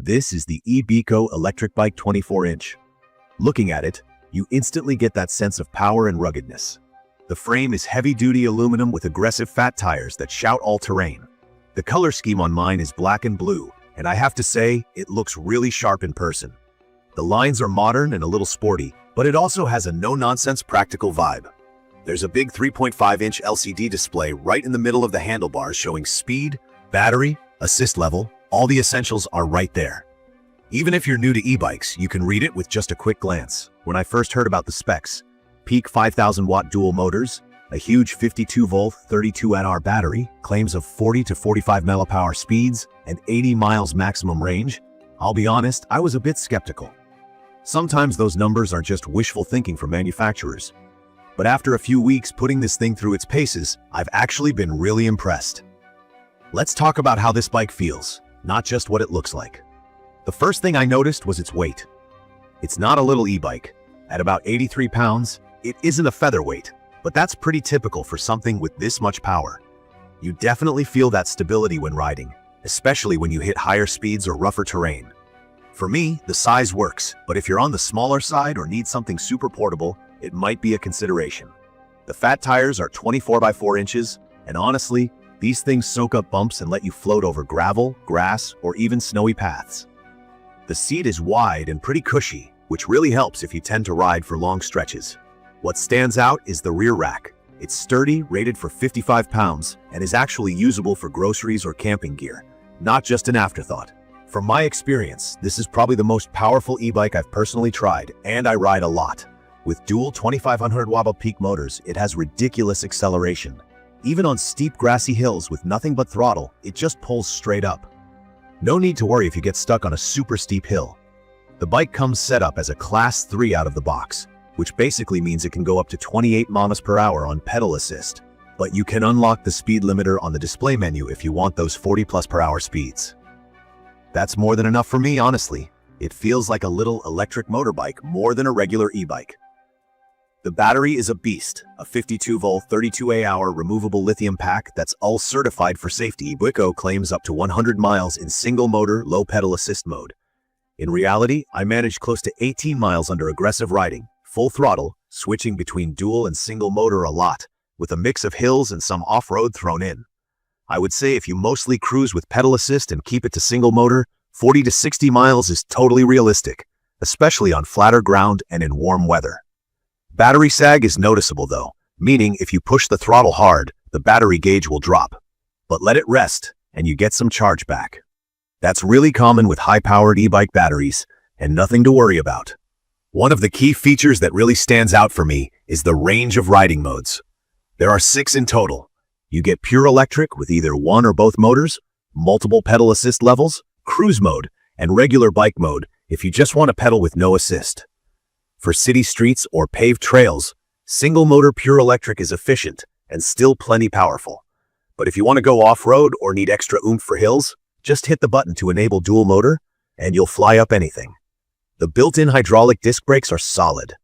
This is the Bycco electric bike 24-inch. Looking at it, you instantly get that sense of power and ruggedness. The frame is heavy-duty aluminum with aggressive fat tires that shout all-terrain. The color scheme on mine is black and blue, and I have to say, it looks really sharp in person. The lines are modern and a little sporty, but it also has a no-nonsense practical vibe. There's a big 3.5-inch LCD display right in the middle of the handlebars showing speed, battery, assist level. All the essentials are right there. Even if you're new to e-bikes, you can read it with just a quick glance. When I first heard about the specs, peak 5,000-watt dual motors, a huge 52-volt 32Nr battery, claims of 40 to 45 mph speeds, and 80 miles maximum range, I'll be honest, I was a bit skeptical. Sometimes those numbers are just wishful thinking from manufacturers. But after a few weeks putting this thing through its paces, I've actually been really impressed. Let's talk about how this bike feels, not just what it looks like. The first thing I noticed was its weight. It's not a little e-bike. At about 83 pounds, it isn't a featherweight, but that's pretty typical for something with this much power. You definitely feel that stability when riding, especially when you hit higher speeds or rougher terrain. For me, the size works, but if you're on the smaller side or need something super portable, it might be a consideration. The fat tires are 24 by 4 inches, and honestly, these things soak up bumps and let you float over gravel, grass, or even snowy paths. The seat is wide and pretty cushy, which really helps if you tend to ride for long stretches. What stands out is the rear rack. It's sturdy, rated for 55 pounds, and is actually usable for groceries or camping gear, not just an afterthought. From my experience, this is probably the most powerful e-bike I've personally tried, and I ride a lot. With dual 2500 watt peak motors, it has ridiculous acceleration. Even on steep grassy hills with nothing but throttle, it just pulls straight up. No need to worry if you get stuck on a super steep hill. The bike comes set up as a Class 3 out of the box, which basically means it can go up to 28 mph on pedal assist. But you can unlock the speed limiter on the display menu if you want those 40+/h speeds. That's more than enough for me, honestly. It feels like a little electric motorbike more than a regular e-bike. The battery is a beast, a 52-volt 32Ah removable lithium pack that's all certified for safety. Bycco claims up to 100 miles in single-motor, low-pedal assist mode. In reality, I managed close to 18 miles under aggressive riding, full throttle, switching between dual and single motor a lot, with a mix of hills and some off-road thrown in. I would say if you mostly cruise with pedal assist and keep it to single motor, 40 to 60 miles is totally realistic, especially on flatter ground and in warm weather. Battery sag is noticeable though, meaning if you push the throttle hard, the battery gauge will drop. But let it rest, and you get some charge back. That's really common with high-powered e-bike batteries, and nothing to worry about. One of the key features that really stands out for me is the range of riding modes. There are 6 in total. You get pure electric with either one or both motors, multiple pedal assist levels, cruise mode, and regular bike mode if you just want to pedal with no assist. For city streets or paved trails, single-motor pure electric is efficient and still plenty powerful. But if you want to go off-road or need extra oomph for hills, just hit the button to enable dual motor, and you'll fly up anything. The built-in hydraulic disc brakes are solid.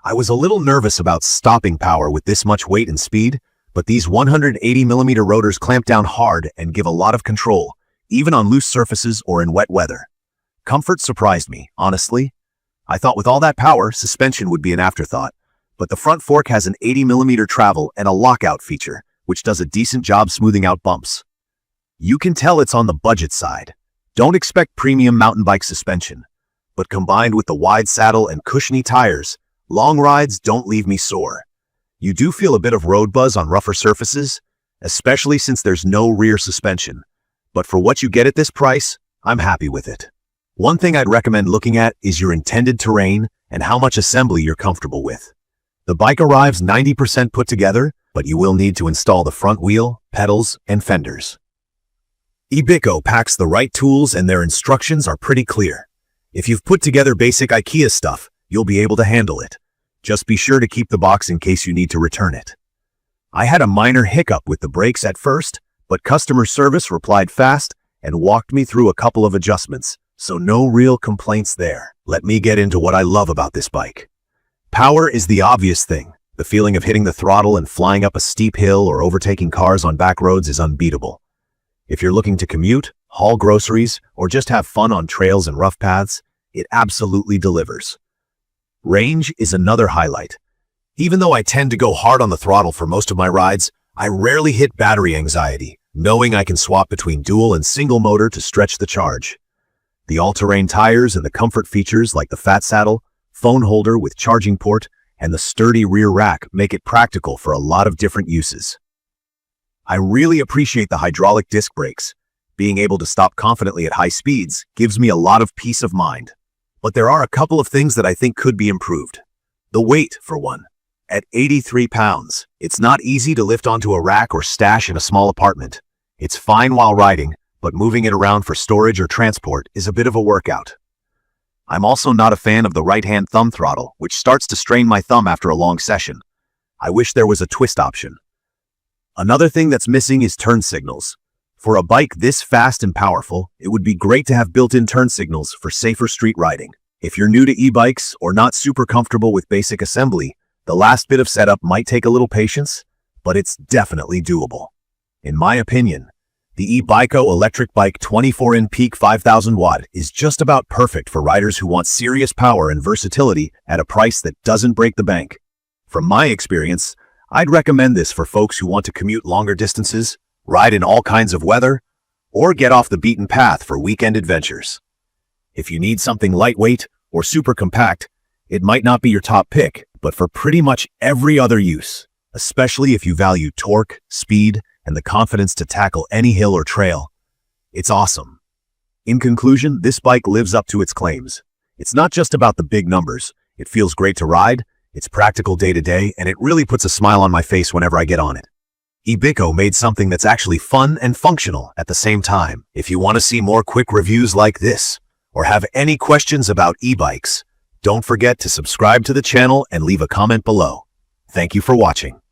I was a little nervous about stopping power with this much weight and speed, but these 180mm rotors clamp down hard and give a lot of control, even on loose surfaces or in wet weather. Comfort surprised me, honestly. I thought with all that power, suspension would be an afterthought, but the front fork has an 80mm travel and a lockout feature, which does a decent job smoothing out bumps. You can tell it's on the budget side. Don't expect premium mountain bike suspension, but combined with the wide saddle and cushiony tires, long rides don't leave me sore. You do feel a bit of road buzz on rougher surfaces, especially since there's no rear suspension. But for what you get at this price, I'm happy with it. One thing I'd recommend looking at is your intended terrain and how much assembly you're comfortable with. The bike arrives 90% put together, but you will need to install the front wheel, pedals, and fenders. Bycco packs the right tools and their instructions are pretty clear. If you've put together basic IKEA stuff, you'll be able to handle it. Just be sure to keep the box in case you need to return it. I had a minor hiccup with the brakes at first, but customer service replied fast and walked me through a couple of adjustments, so no real complaints there. Let me get into what I love about this bike. Power is the obvious thing. The feeling of hitting the throttle and flying up a steep hill or overtaking cars on back roads is unbeatable. If you're looking to commute, haul groceries, or just have fun on trails and rough paths, it absolutely delivers. Range is another highlight. Even though I tend to go hard on the throttle for most of my rides, I rarely hit battery anxiety, knowing I can swap between dual and single motor to stretch the charge. The all-terrain tires and the comfort features like the fat saddle, phone holder with charging port, and the sturdy rear rack make it practical for a lot of different uses. I really appreciate the hydraulic disc brakes. Being able to stop confidently at high speeds gives me a lot of peace of mind. But there are a couple of things that I think could be improved. The weight, for one. At 83 pounds, it's not easy to lift onto a rack or stash in a small apartment. It's fine while riding, but moving it around for storage or transport is a bit of a workout. I'm also not a fan of the right-hand thumb throttle, which starts to strain my thumb after a long session. I wish there was a twist option. Another thing that's missing is turn signals. For a bike this fast and powerful, it would be great to have built-in turn signals for safer street riding. If you're new to e-bikes or not super comfortable with basic assembly, the last bit of setup might take a little patience, but it's definitely doable. In my opinion, the Bycco electric bike 24in peak 5000 watt is just about perfect for riders who want serious power and versatility at a price that doesn't break the bank. From my experience, I'd recommend this for folks who want to commute longer distances, ride in all kinds of weather, or get off the beaten path for weekend adventures. If you need something lightweight or super compact, it might not be your top pick, but for pretty much every other use, especially if you value torque, speed, and the confidence to tackle any hill or trail, it's awesome. In conclusion, this bike lives up to its claims. It's not just about the big numbers. It feels great to ride, it's practical day to day, and it really puts a smile on my face whenever I get on it. Bycco made something that's actually fun and functional at the same time. If you want to see more quick reviews like this, or have any questions about e-bikes, don't forget to subscribe to the channel and leave a comment below. Thank you for watching.